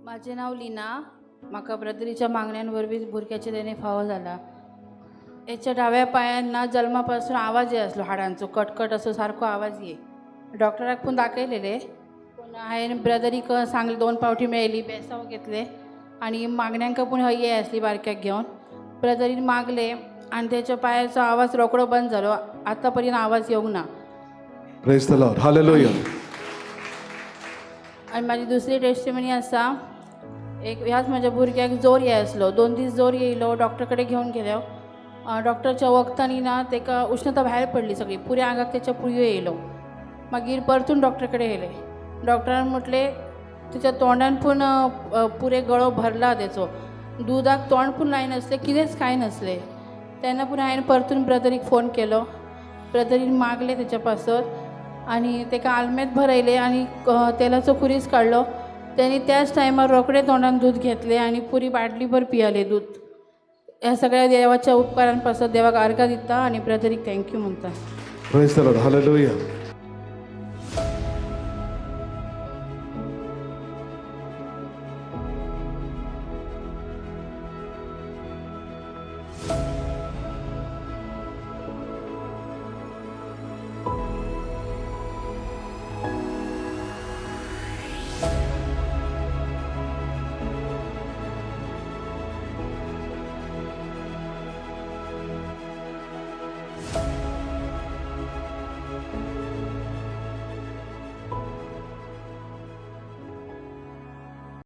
माझे नाव लीना. म्हाका ब्रदरीच्या मागण्यांवरवीं भुरग्याचे देणे फावो जाला. याच्या डाव्या पायांना जन्मापासून आवाज ये असलो, हाडांचो कटकट असो सारको आवाज ये. डॉक्टराक पण दाखयलेले, पूण हांवें ब्रदरीक सांगलें 2 पावटी मेळ्ळी, बेसांव घेतले आणि मागण्यांक पण हय ये असली बारक्याक घेवन. ब्रदरीन मागले आणि त्याच्या पायाचो आवाज रोकडो बंद जालो. आतां पर्यंत आवाज येवंक ना. Praise the Lord. हालेलुया. आणि माझी दुसरी टेस्टिमनी आसा. ह्याच माझ्या भुरग्याक जोर ये असलो. 2 दीस जोर येयलो. डॉक्टर कडेन घेवन गेलो. डॉक्टरच्या वखदांनी ना ताका उष्णता भायर पडली सगळी. पुऱ्या आंगाक त्याच्या पुळयो येयलो. मागीर परतून डॉक्टर कडेन येयले. डॉक्टरान म्हटले तिच्या तोंडान पण पुरे गळो भरला तेचो. दुधाक तोंड पण लाय नसले, कितेंच खाय नसले. तेन्ना पूण हांवें परतून ब्रदरीक फोन केलो. ब्रदरीन मागले तेच्या पासत आणि ताका आल्मेत भरयले आणि तेलाचो खुरीस काडलो. त्यांनी त्याच टायमार रोकडे तोंडान दूध घेतले आणि पुरी बाटलीभर पियाले दूध. ह्या सगळ्या देवाच्या उपकारांपासून देवाक अर्घ दिता आणि ब्रदरीक थँक्यू म्हणटा. Praise the Lord. हालेलुया.